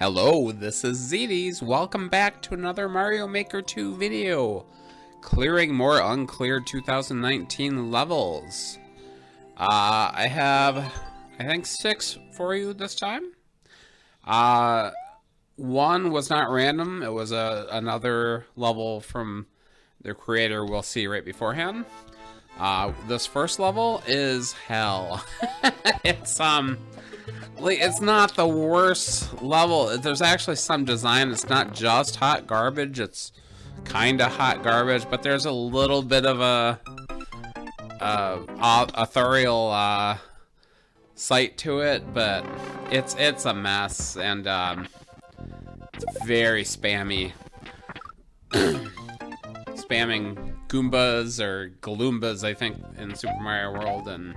Hello, this is Zetes. Welcome back to another Mario Maker 2 video. Clearing more uncleared 2019 levels. I have, I think 6 for you this time. One was not random. It was another level from the creator we'll see right beforehand. This first level is hell. It's not the worst level. There's actually some design. It's not just hot garbage. It's kind of hot garbage, but there's a little bit of a authorial site to it. But it's a mess, and it's very spammy. Spamming Goombas or Galoombas, I think, in Super Mario World, and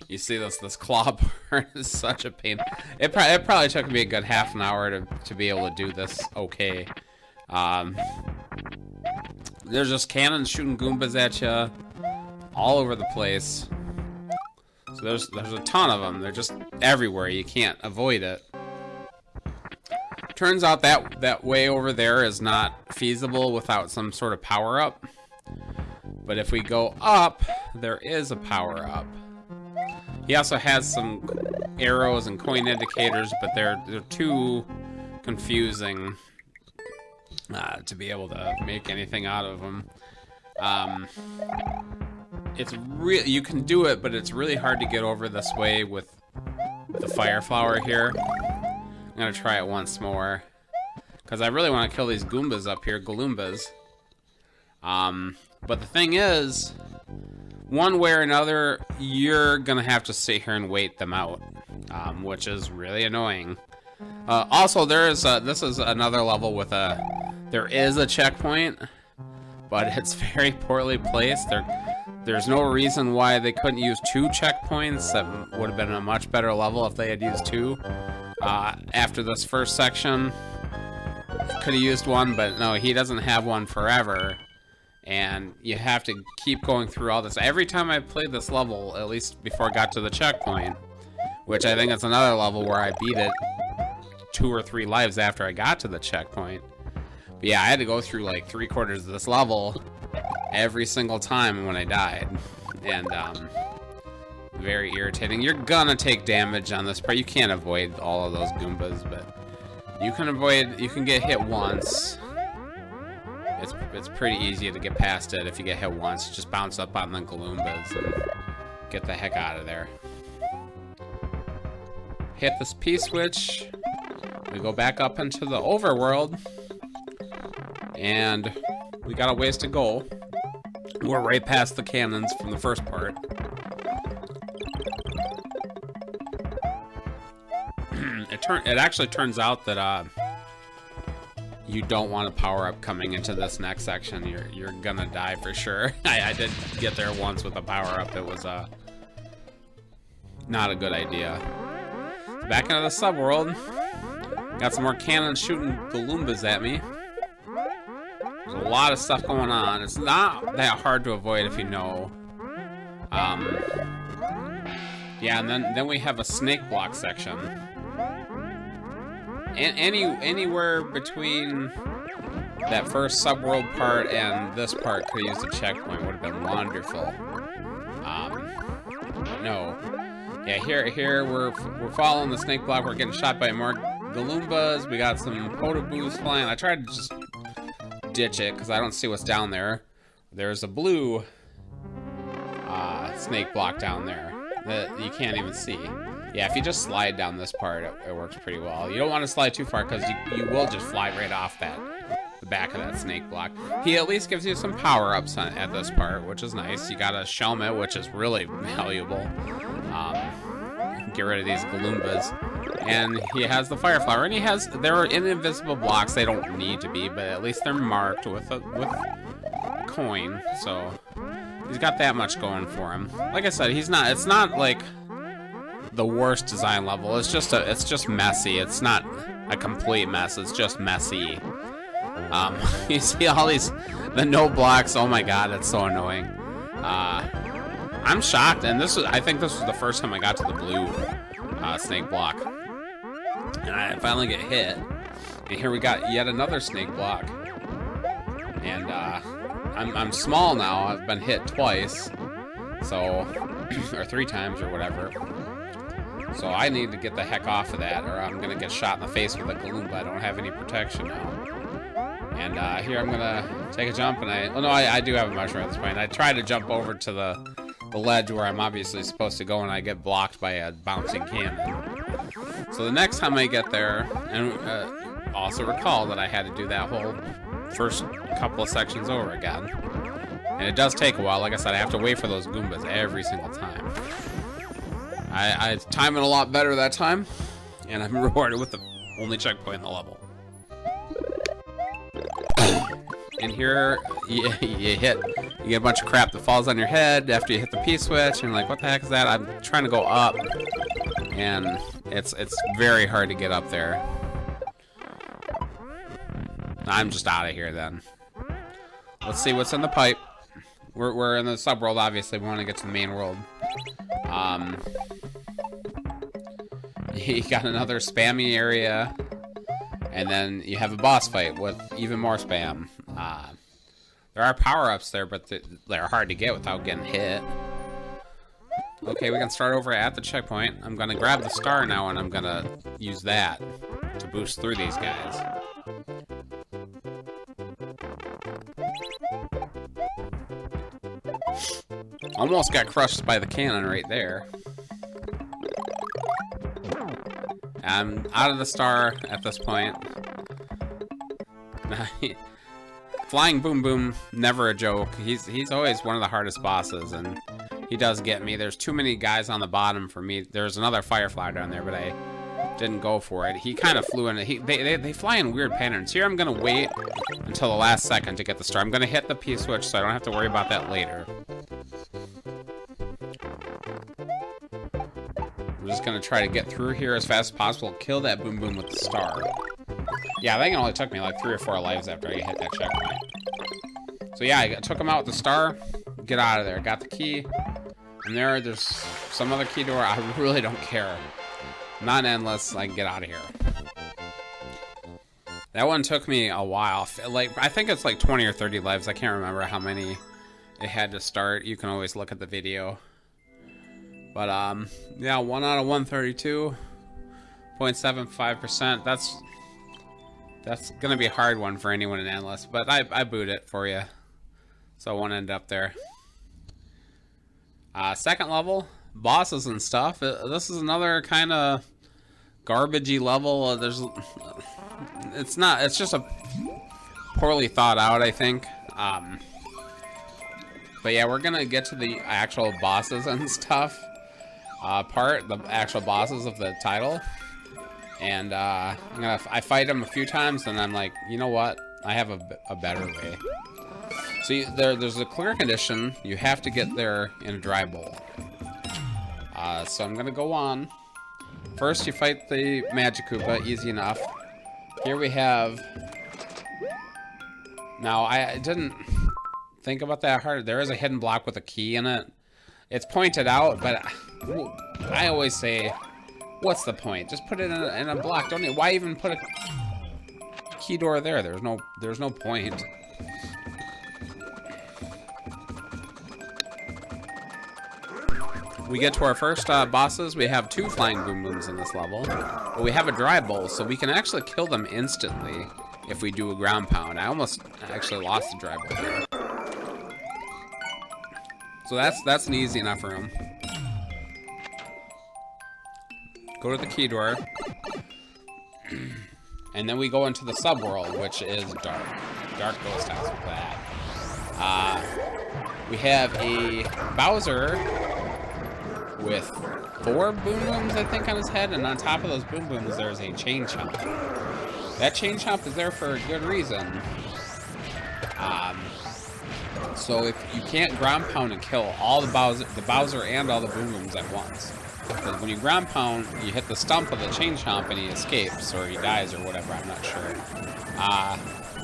you see this claw part is such a pain. It probably took me a good half an hour to be able to do this okay. There's just cannons shooting Goombas at you all over the place. So there's a ton of them. They're just everywhere. You can't avoid it. Turns out that way over there is not feasible without some sort of power-up. But if we go up, there is a power-up. He also has some arrows and coin indicators, but they're too confusing to be able to make anything out of them. You can do it, but it's really hard to get over this way with the fire flower here. I'm gonna try it once more, because I really want to kill these Goombas up here, Galoombas. But the thing is, one way or another, you're gonna have to sit here and wait them out, which is really annoying. Also, this is another level with there is a checkpoint, but it's very poorly placed. There's no reason why they couldn't use 2 checkpoints. That would have been a much better level if they had used 2. After this first section, could have used 1, but no, he doesn't have one forever. And you have to keep going through all this. Every time I played this level, at least before I got to the checkpoint, which I think it's another level where I beat it 2 or 3 lives after I got to the checkpoint. But yeah, I had to go through like 3/4 of this level every single time when I died. And very irritating. You're gonna take damage on this part. You can't avoid all of those Goombas, but you can get hit once. It's pretty easy to get past it if you get hit once. Just bounce up on the Galoombas and get the heck out of there. Hit this P-switch. We go back up into the overworld. And we got a ways to go. We're right past the cannons from the first part. It actually turns out that you don't want a power-up coming into this next section. You're gonna die for sure. I did get there once with a power-up. It was not a good idea. Back into the subworld. Got some more cannons shooting Galoombas at me. There's a lot of stuff going on. It's not that hard to avoid if you know. Yeah, and then we have a snake block section. Anywhere between that first subworld part and this part could have used a checkpoint. Would have been wonderful. But no. Yeah, here we're following the snake block. We're getting shot by more Galoombas. We got some Potoboos flying. I tried to just ditch it because I don't see what's down there. There's a blue snake block down there that you can't even see. Yeah, if you just slide down this part, it works pretty well. You don't want to slide too far because you will just fly right off the back of that snake block. He at least gives you some power-ups at this part, which is nice. You got a Shelmet, which is really valuable. Get rid of these Galoombas. And he has the Fire Flower, and they're invisible blocks. They don't need to be, but at least they're marked with a coin. So he's got that much going for him. Like I said, it's not like the worst design level. It's just messy. It's not a complete mess. It's just messy. You see all the no blocks. Oh my god, it's so annoying. I'm shocked, and I think this was the first time I got to the blue snake block. And I finally get hit. And here we got yet another snake block. And I'm small now. I've been hit twice. So, or 3 times or whatever. So I need to get the heck off of that, or I'm gonna get shot in the face with a Gloomba. I don't have any protection now. And here I'm gonna take a jump, and I do have a mushroom at this point. I try to jump over to the ledge where I'm obviously supposed to go, and I get blocked by a bouncing cannon. So the next time I get there, and also recall that I had to do that whole first couple of sections over again. And it does take a while. Like I said, I have to wait for those Goombas every single time. I timed it a lot better that time, and I'm rewarded with the only checkpoint in the level. And here, you get a bunch of crap that falls on your head after you hit the P-switch, and you're like, what the heck is that? I'm trying to go up, and it's very hard to get up there. I'm just out of here then. Let's see what's in the pipe. We're in the subworld, obviously. We want to get to the main world. You got another spammy area, and then you have a boss fight with even more spam. There are power-ups there, but they're hard to get without getting hit. Okay, we can start over at the checkpoint. I'm gonna grab the star now, and I'm gonna use that to boost through these guys. Almost got crushed by the cannon right there. I'm out of the star at this point. Flying Boom Boom, never a joke. He's always one of the hardest bosses, and he does get me. There's too many guys on the bottom for me. There's another Firefly down there, but I didn't go for it. He kind of flew in. They fly in weird patterns. Here I'm going to wait until the last second to get the star. I'm going to hit the P-switch so I don't have to worry about that later. I'm just going to try to get through here as fast as possible, kill that Boom Boom with the star. Yeah, I think it only took me like 3 or 4 lives after I hit that checkpoint. So yeah, I took him out with the star, get out of there. Got the key, and there's some other key door. I really don't care. Not endless, I can get out of here. That one took me a while. Like, I think it's like 20 or 30 lives. I can't remember how many it had to start. You can always look at the video. But, yeah, 1 out of 132.75%. That's gonna be a hard one for anyone in Endless, but I boot it for you. So I won't end up there. Second level, bosses and stuff. This is another kind of garbagey level. It's just a poorly thought out, I think. But yeah, we're gonna get to the actual bosses and stuff. The actual bosses of the title. And I fight them a few times, and I'm like, you know what? I have a better way. See, there's a clear condition. You have to get there in a dry bowl. So I'm gonna go on. First, you fight the Magic Koopa, easy enough. Here we have. Now, I didn't think about that hard. There is a hidden block with a key in it. It's pointed out, but I always say, what's the point? Just put it in a block. Why even put a key door there? There's no point. We get to our first bosses. We have 2 flying Boom Booms in this level, but we have a dry bowl, so we can actually kill them instantly if we do a ground pound. I almost actually lost the dry bowl there. So that's an easy enough room. Go to the key door, and then we go into the subworld, which is dark ghost house with that. We have a Bowser with 4 Boom Booms, I think, on his head, and on top of those Boom Booms, there's a Chain Chomp. That Chain Chomp is there for a good reason. So if you can't ground pound and kill all the Bowser and all the Boom Booms at once. Because when you ground pound, you hit the stump of the Chain Chomp and he escapes, or he dies, or whatever, I'm not sure.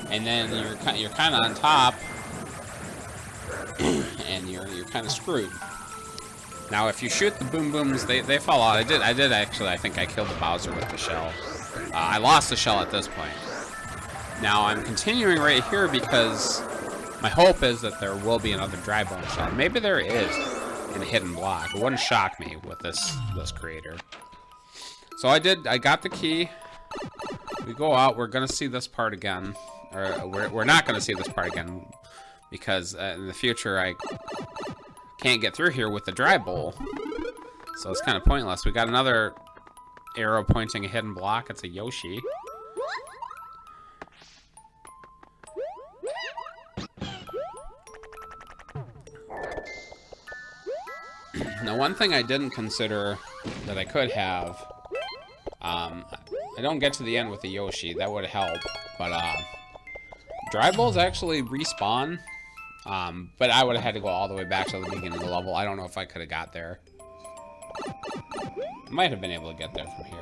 And then you're kind of on top, and you're kind of screwed. Now, if you shoot the Boom Booms, they fall out. I did actually. I think I killed the Bowser with the shell. I lost the shell at this point. Now I'm continuing right here because my hope is that there will be another dry bone shell. Maybe there is in a hidden block. It wouldn't shock me with this creator. So I got the key. We go out. We're gonna see this part again, or we're not gonna see this part again because in the future I can't get through here with the dry bowl. So it's kind of pointless. We got another arrow pointing a hidden block. It's a Yoshi. Now, one thing I didn't consider that I could have, I don't get to the end with the Yoshi. That would help, but dry bowls actually respawn. But I would have had to go all the way back to the beginning of the level. I don't know if I could have got there. I might have been able to get there from here.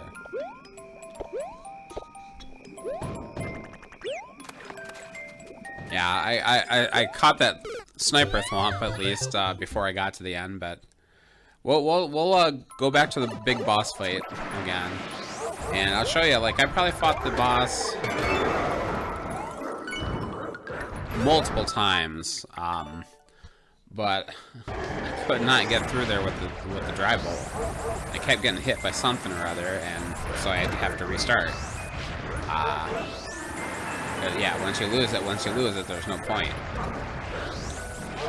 Yeah, I caught that sniper thwomp at least before I got to the end, but we'll go back to the big boss fight again, and I'll show you. Like, I probably fought the boss multiple times, but I could not get through there with the dry bowl. I kept getting hit by something or other, and so I had to have to restart. Yeah, once you lose it, there's no point.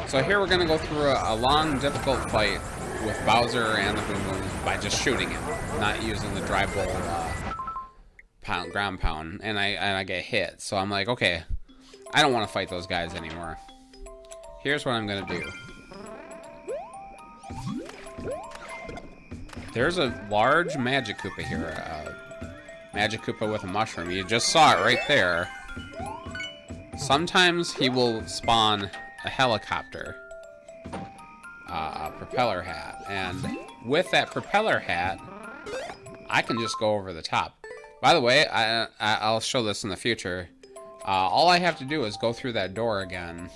So here we're gonna go through a long, difficult fight with Bowser and the Boom Boom by just shooting him, not using the dry bowl ground pound, and I get hit. So I'm like, okay, I don't want to fight those guys anymore. Here's what I'm gonna do. There's a large Magic Koopa here, Magic Koopa with a mushroom. You just saw it right there. Sometimes he will spawn a helicopter, a propeller hat, and with that propeller hat, I can just go over the top. By the way, I'll show this in the future. All I have to do is go through that door again,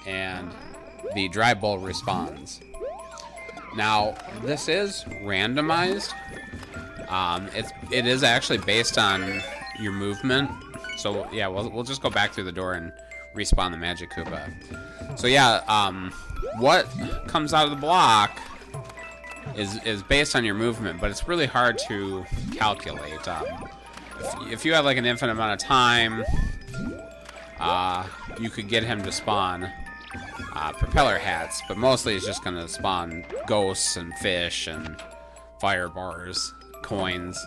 and the dry bowl respawns. Now, this is randomized. It is actually based on your movement. So yeah, we'll just go back through the door and respawn the Magic Koopa. So yeah, what comes out of the block is based on your movement, but it's really hard to calculate. If you have like an infinite amount of time, you could get him to spawn propeller hats, but mostly it's just gonna spawn ghosts and fish and fire bars, coins.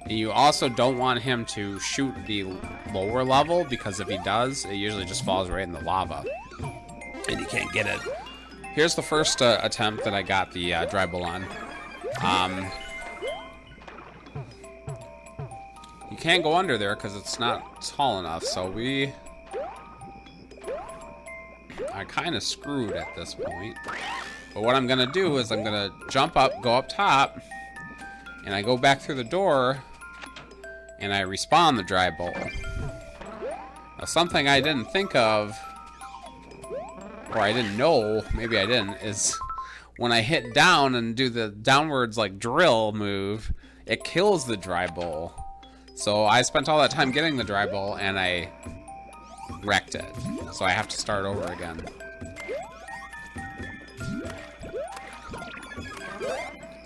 You also don't want him to shoot the lower level, because if he does, it usually just falls right in the lava, and you can't get it. Here's the first attempt that I got the dry bowl on. You can't go under there because it's not tall enough, so we are kind of screwed at this point. But what I'm going to do is I'm going to jump up, go up top, and I go back through the door, and I respawn the dry bowl. Now, something I didn't think of, or I didn't know, maybe I didn't, is when I hit down and do the downwards like drill move, it kills the dry bowl. So I spent all that time getting the dry bowl, and I wrecked it. So I have to start over again.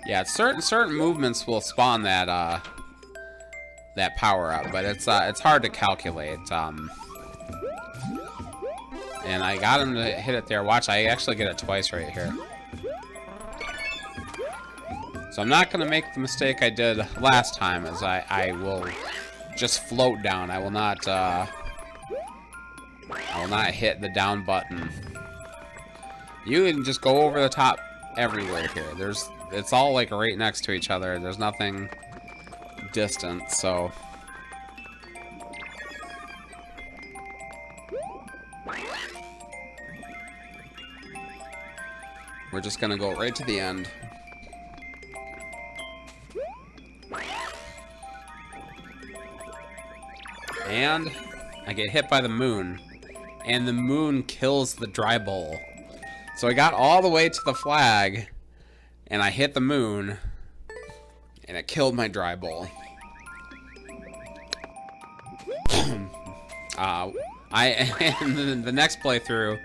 Yeah, certain movements will spawn that that power up, but it's hard to calculate. And I got him to hit it there. Watch, I actually get it twice right here. So I'm not gonna make the mistake I did last time, as I will just float down. I will not hit the down button. You can just go over the top everywhere here. It's all like right next to each other. There's nothing distant, so we're just gonna go right to the end. And I get hit by the moon, and the moon kills the dry bowl. So I got all the way to the flag, and I hit the moon, and it killed my dry bowl. And the next playthrough,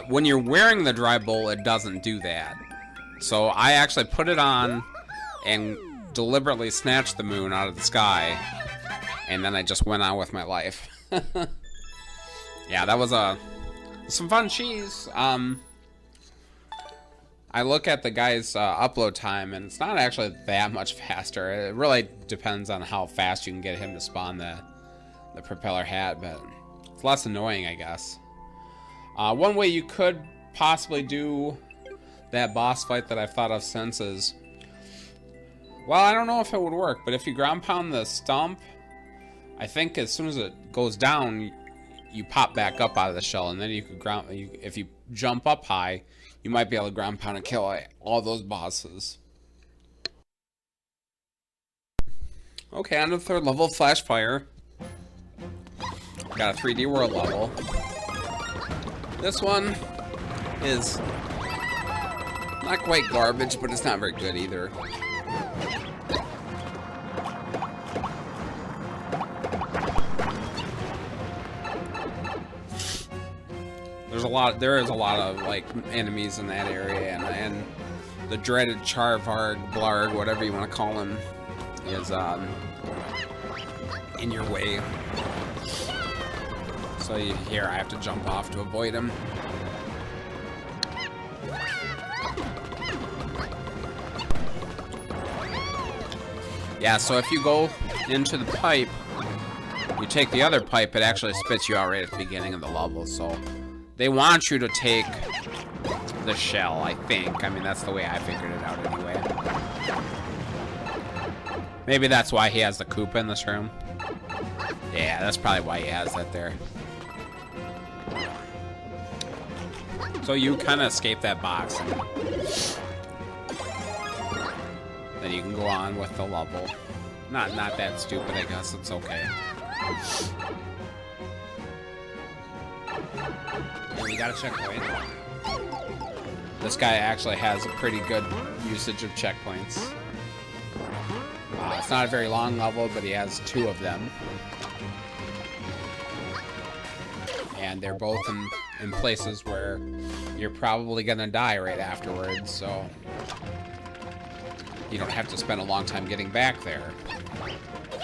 when you're wearing the dry bowl, it doesn't do that. So I actually put it on and deliberately snatched the moon out of the sky, and then I just went on with my life. Yeah, that was some fun cheese. I look at the guy's upload time, and it's not actually that much faster. It really depends on how fast you can get him to spawn the propeller hat, but it's less annoying, I guess. One way you could possibly do that boss fight that I've thought of since is, well, I don't know if it would work, but if you ground pound the stump, I think as soon as it goes down, you pop back up out of the shell, and then you could if you jump up high, you might be able to ground pound and kill all those bosses. Okay, on to the third level, Flash Fire. Got a 3D world level. This one is not quite garbage, but it's not very good either. There is a lot of like enemies in that area, and the dreaded Charvarg, Blarg, whatever you want to call him, is in your way. So here I have to jump off to avoid him. Yeah, so if you go into the pipe, you take the other pipe, it actually spits you out right at the beginning of the level, so they want you to take the shell, I think. I mean, that's the way I figured it out anyway. Maybe that's why he has the Koopa in this room. Yeah, that's probably why he has that there. So you kind of escape that box, and then you can go on with the level. Not that stupid, I guess. It's okay. We got a checkpoint. This guy actually has a pretty good usage of checkpoints. It's not a very long level, but he has 2 of them. And they're both in places where you're probably gonna die right afterwards, so you don't have to spend a long time getting back there.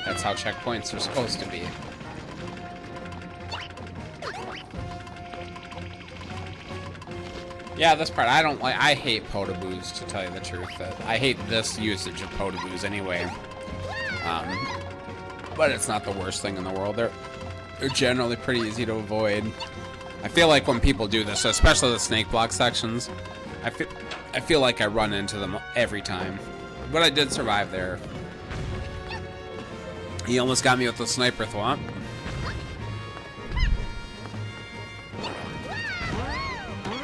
That's how checkpoints are supposed to be. Yeah, this part I don't like. I hate Potaboos, to tell you the truth. I hate this usage of Potaboos anyway. But it's not the worst thing in the world. They're generally pretty easy to avoid. I feel like when people do this, especially the snake block sections, I feel like I run into them every time. But I did survive there. He almost got me with the sniper thwomp.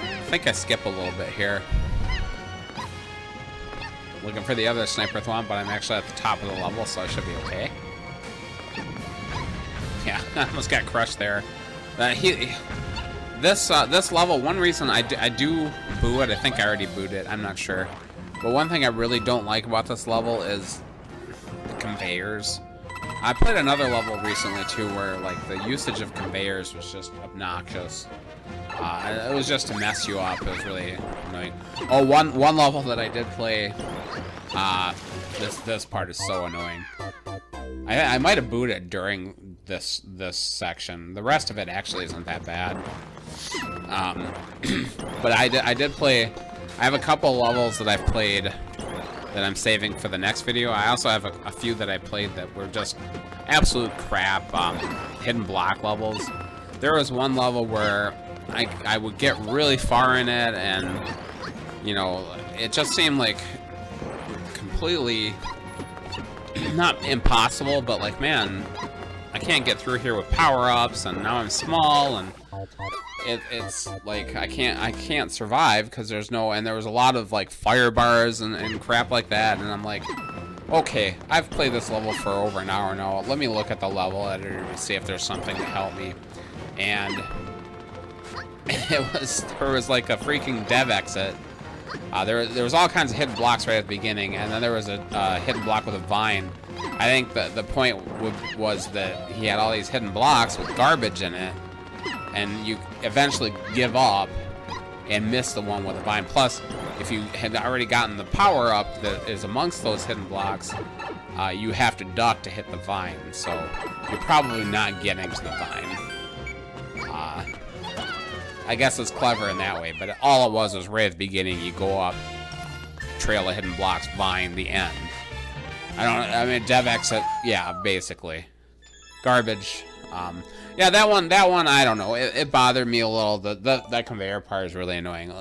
I think I skip a little bit here. Looking for the other sniper thwomp, but I'm actually at the top of the level, so I should be okay. Yeah, I almost got crushed there. This level, one reason I do boo it, I think I already booed it, I'm not sure. But one thing I really don't like about this level is the conveyors. I played another level recently too where like the usage of conveyors was just obnoxious. It was just to mess you up. It was really annoying. Oh, one level that I did play, this part is so annoying. I might have booted during this section. The rest of it actually isn't that bad. But I did play. I have a couple levels that I've played that I'm saving for the next video. I also have a few that I played that were just absolute crap, hidden block levels. There was one level where I would get really far in it, and you know, it just seemed like completely not impossible, but like, man, I can't get through here with power-ups, and now I'm small, and it's like I can't survive because there's no, and there was a lot of like fire bars and crap like that, and I'm like, okay, I've played this level for over an hour now. Let me look at the level editor to see if there's something to help me. And there was like a freaking dev exit There was all kinds of hidden blocks right at the beginning, and then there was a hidden block with a vine. I think the point was that he had all these hidden blocks with garbage in it, and you eventually give up and miss the one with the vine. Plus, if you had already gotten the power up that is amongst those hidden blocks, you have to duck to hit the vine, so you're probably not getting to the vine. I guess it's clever in that way, but all it was right at the beginning. You go up, trail of hidden blocks, vine, the end. I mean, dev exit, yeah, basically. Garbage. Yeah, that one, I don't know. It bothered me a little. That conveyor part is really annoying.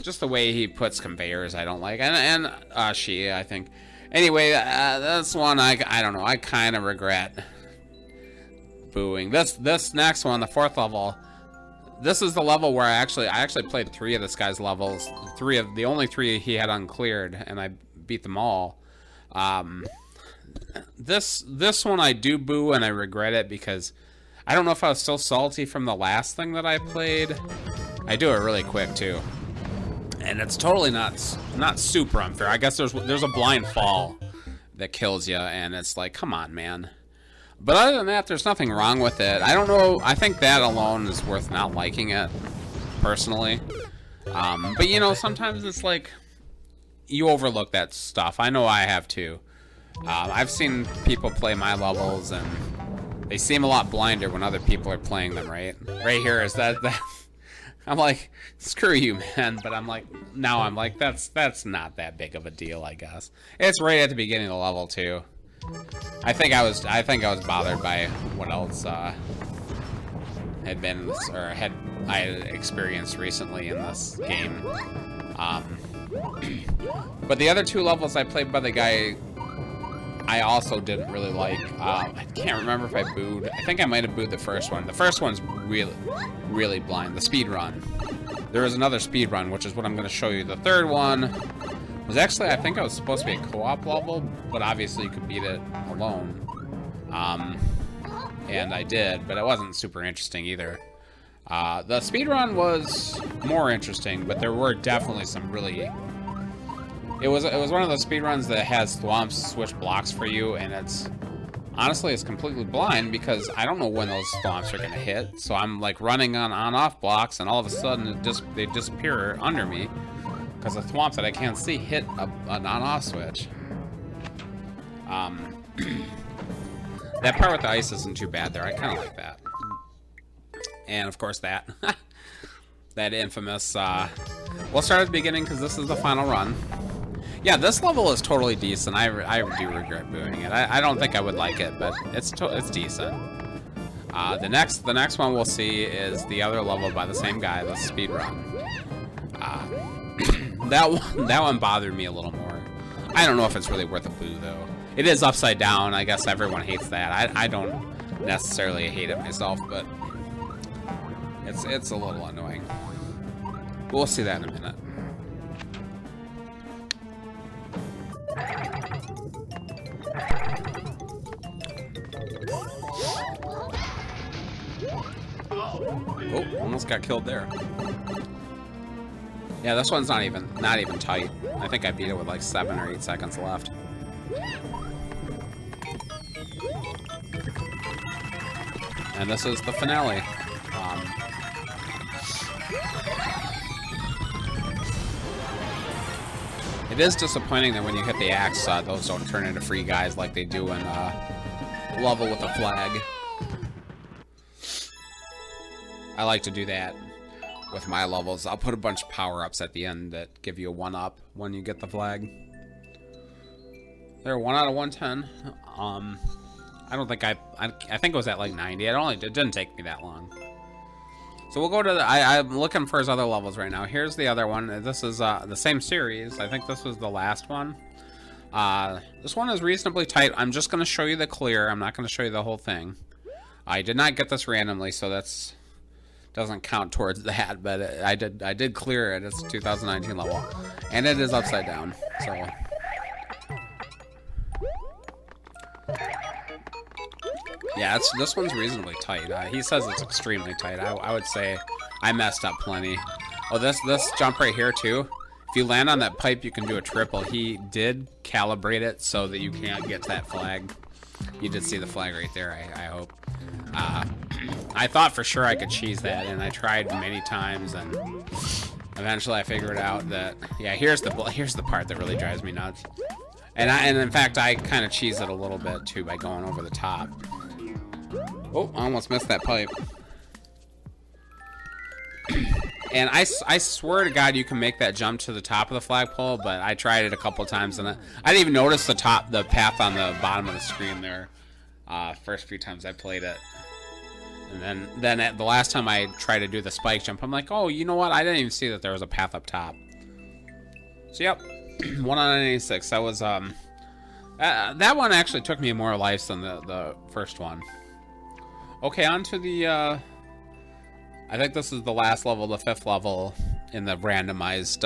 Just the way he puts conveyors, I don't like. And she, I think. Anyway, that's one I don't know. I kind of regret booing. This next one, the 4th level. This is the level where I actually played 3 of this guy's levels. The only 3 he had uncleared, and I beat them all. This one I do boo, and I regret it because I don't know if I was still salty from the last thing that I played. I do it really quick too, and it's totally not super unfair. I guess there's a blind fall that kills you, and it's like, come on, man. But other than that, there's nothing wrong with it. I don't know. I think that alone is worth not liking it, personally. But you know, sometimes it's like you overlook that stuff. I know I have too. I've seen people play my levels, and they seem a lot blinder when other people are playing them. Right here is that. I'm like, screw you, man. But I'm like, that's not that big of a deal, I guess. It's right at the beginning of the level too. I think I was bothered by what else had been or had I experienced recently in this game. But the other 2 levels I played by the guy, I also didn't really like. I can't remember if I booed. I think I might have booed the first one. The first one's really blind. The speed run. There is another speed run, which is what I'm going to show you. The 3rd one was actually, I think it was supposed to be a co-op level, but obviously you could beat it alone. And I did, but it wasn't super interesting either. The speedrun was more interesting, but there were definitely some really... It was one of those speedruns that has thwomps switch blocks for you, and honestly, it's completely blind because I don't know when those thwomps are going to hit. So I'm like running on-off blocks, and all of a sudden they disappear under me. Because the thwomp that I can't see hit an on-off switch. That part with the ice isn't too bad there. I kind of like that. And of course that infamous. We'll start at the beginning because this is the final run. Yeah, this level is totally decent. I do regret booing it. I don't think I would like it, but it's decent. The next one we'll see is the other level by the same guy, the speed run. That one bothered me a little more. I don't know if it's really worth a boo though. It is upside down. I guess everyone hates that. I don't necessarily hate it myself, but it's a little annoying. We'll see that in a minute. Oh, almost got killed there. Yeah, this one's not even tight. I think I beat it with like 7 or 8 seconds left. And this is the finale. It is disappointing that when you hit the axe, those don't turn into free guys like they do in level with a flag. I like to do that with my levels. I'll put a bunch of power-ups at the end that give you a 1-up when you get the flag. They're 1 out of 110. I don't think I think it was at like 90. It didn't take me that long. So we'll go to I'm looking for his other levels right now. Here's the other one. This is the same series. I think this was the last one. This one is reasonably tight. I'm just going to show you the clear. I'm not going to show you the whole thing. I did not get this randomly, so that's doesn't count towards that. But I did clear it. It's a 2019 level, and it is upside down. So. Yeah, this one's reasonably tight. He says it's extremely tight. I would say I messed up plenty. Oh, this jump right here too. If you land on that pipe, you can do a triple. He did calibrate it so that you can't get to that flag. You did see the flag right there, I hope. I thought for sure I could cheese that, and I tried many times, and eventually I figured out that, yeah, here's the part that really drives me nuts. And in fact, I kind of cheese it a little bit, too, by going over the top. Oh, I almost missed that pipe. And I swear to God, you can make that jump to the top of the flagpole, but I tried it a couple times, and I didn't even notice the path on the bottom of the screen there. First few times I played it. And then at the last time I tried to do the spike jump, I'm like, oh, you know what? I didn't even see that there was a path up top. So, yep. 1 on 86. That was, that one actually took me more lives than the first one. Okay, on to the, I think this is the last level, the 5th level in the randomized,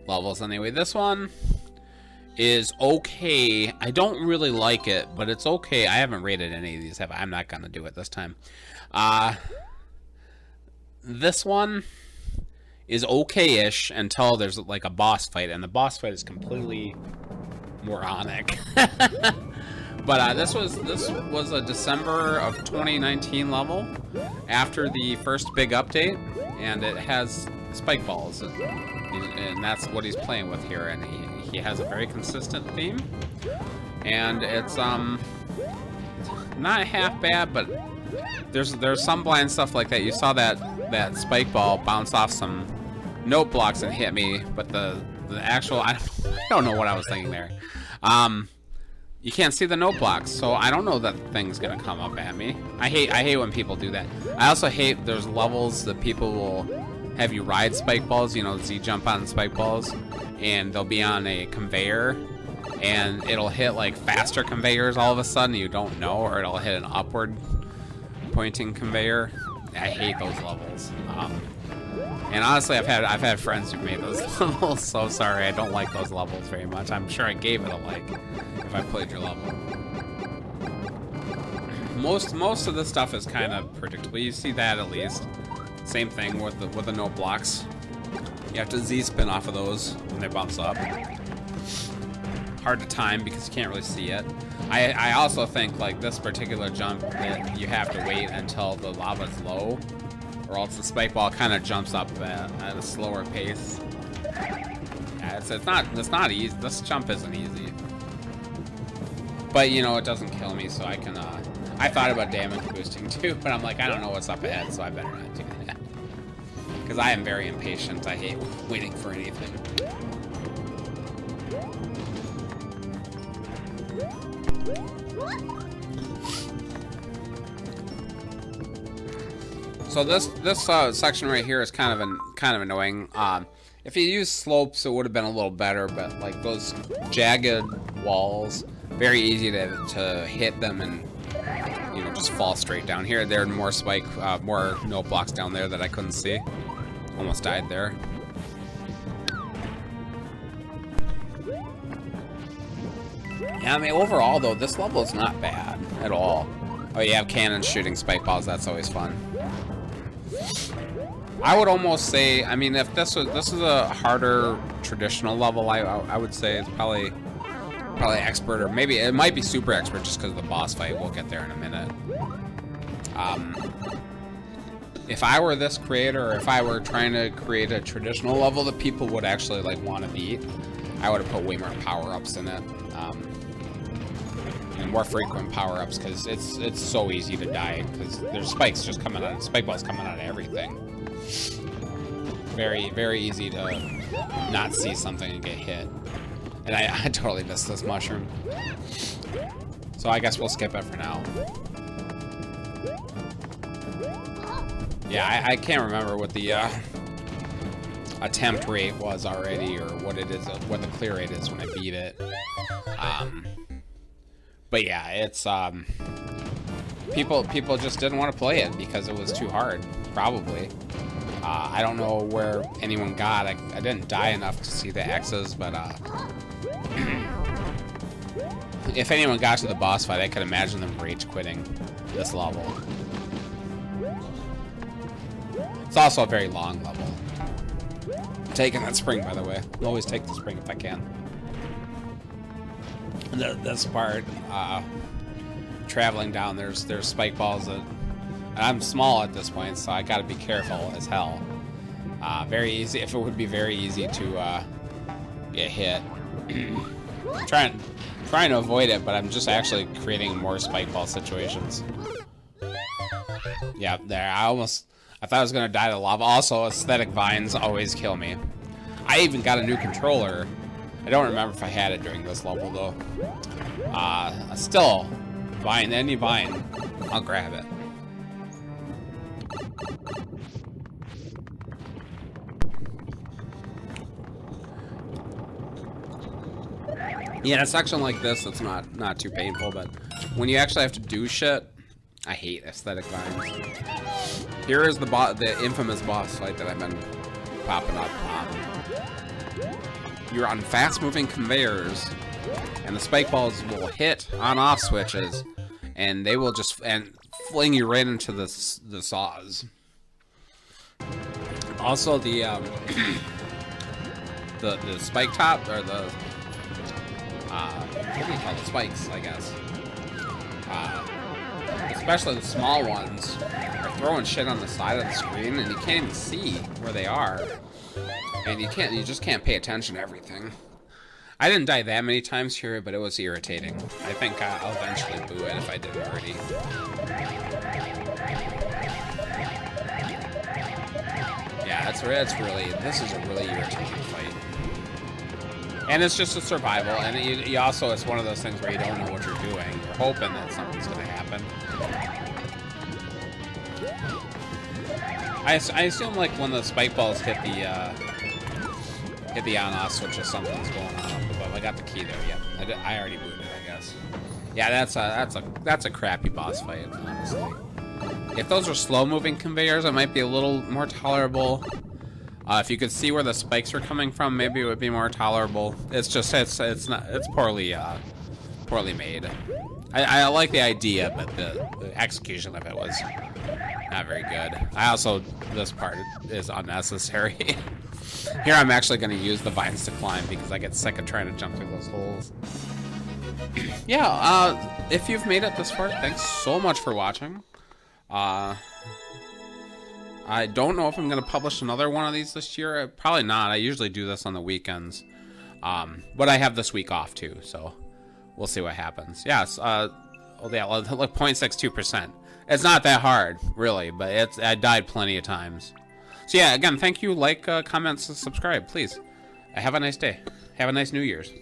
levels anyway. This one is okay. I don't really like it, but it's okay. I haven't rated any of these, have I? I'm not gonna do it this time. This one is okay-ish until there's like a boss fight, and the boss fight is completely moronic. But this was a December of 2019 level after the first big update, and it has spike balls, and that's what he's playing with here, and he has a very consistent theme, and it's not half bad, but there's some blind stuff like that. You saw that spike ball bounce off some note blocks and hit me, but the actual I don't know what I was thinking there. You can't see the note blocks, so I don't know that thing's gonna come up at me. I hate when people do that. I also hate there's levels that people will have you ride spike balls, you know, Z jump on spike balls, and they'll be on a conveyor, and it'll hit like faster conveyors all of a sudden, you don't know, or it'll hit an upward pointing conveyor. I hate those levels. And honestly, I've had friends who made those levels, so sorry, I don't like those levels very much. I'm sure I gave it a like if I played your level. Most of the stuff is kind of predictable. You see that at least. Same thing with the note blocks. You have to Z-spin off of those when they bounce up. Hard to time because you can't really see it. I also think like this particular jump that you have to wait until the lava's low, or else the spike ball kind of jumps up at a slower pace. Yeah, it's not easy. This jump isn't easy, but you know it doesn't kill me, so I can. I thought about damage boosting too, but I'm like I don't know what's up ahead, so I better not do that because I am very impatient. I hate waiting for anything. So this section right here is kind of annoying. If you use slopes, it would have been a little better, but like those jagged walls, very easy to hit them and you know just fall straight down. Here there are more more note blocks down there that I couldn't see. Almost died there. Yeah, I mean overall though, this level is not bad at all. Oh, you have cannons shooting spike balls. That's always fun. I would almost say, I mean, if this is a harder traditional level, I would say it's probably expert, or maybe it might be super expert just because of the boss fight. We'll get there in a minute. If I were this creator, or if I were trying to create a traditional level that people would actually like want to beat, I would have put way more power-ups in it, and more frequent power-ups because it's so easy to die because there's spikes just coming out, spike balls coming out of everything. Very, very easy to not see something and get hit. And I totally missed this mushroom. So I guess we'll skip it for now. Yeah, I can't remember what the attempt rate was already, or what it is, what the clear rate is when I beat it. But yeah, it's people just didn't want to play it because it was too hard, probably. I don't know where anyone got. I didn't die enough to see the X's, but if anyone got to the boss fight, I could imagine them rage quitting this level. It's also a very long level. taking that spring, by the way. I'll always take the spring if I can. This part, traveling down, there's spike balls that... I'm small at this point, so I gotta be careful as hell. Very easy, if it would be very easy to get hit. Trying to avoid it, but I'm just actually creating more spike ball situations. Yeah, there, I thought I was gonna die to lava. Also, aesthetic vines always kill me. I even got a new controller. I don't remember if I had it during this level, though. Still, vine, any vine, I'll grab it. Yeah, in a section like this, it's not too painful, but when you actually have to do shit, I hate aesthetic vines. Here is the infamous boss fight that I've been popping up. You're on fast-moving conveyors, and the spike balls will hit on-off switches, and they will just fling you right into the saws. Also, the spike top, or the what do you call the spikes, I guess. Especially the small ones are throwing shit on the side of the screen, and you can't even see where they are. And you just can't pay attention to everything. I didn't die that many times here, but it was irritating. I think I'll eventually boo it if I didn't already. Yeah, this is a really irritating fight. And it's just a survival, and you also, it's one of those things where you don't know what you're doing. You're hoping that something's going to happen. I assume, like, when the spike balls hit the on-off switch, something's going on up above. I got the key there. Yep, I already booted, I guess. Yeah, that's a crappy boss fight, honestly. If those are slow-moving conveyors, it might be a little more tolerable. If you could see where the spikes are coming from, maybe it would be more tolerable. It's just it's poorly made. I like the idea, but the execution of it was not very good. This part is unnecessary. Here I'm actually going to use the vines to climb because I get sick of trying to jump through those holes. Yeah, if you've made it this far, thanks so much for watching. I don't know if I'm going to publish another one of these this year. Probably not. I usually do this on the weekends. But I have this week off too, so we'll see what happens. Yes, like 0.62%. It's not that hard, really, but I died plenty of times. So yeah, again, thank you. Like, comment, subscribe, please. Have a nice day. Have a nice New Year's.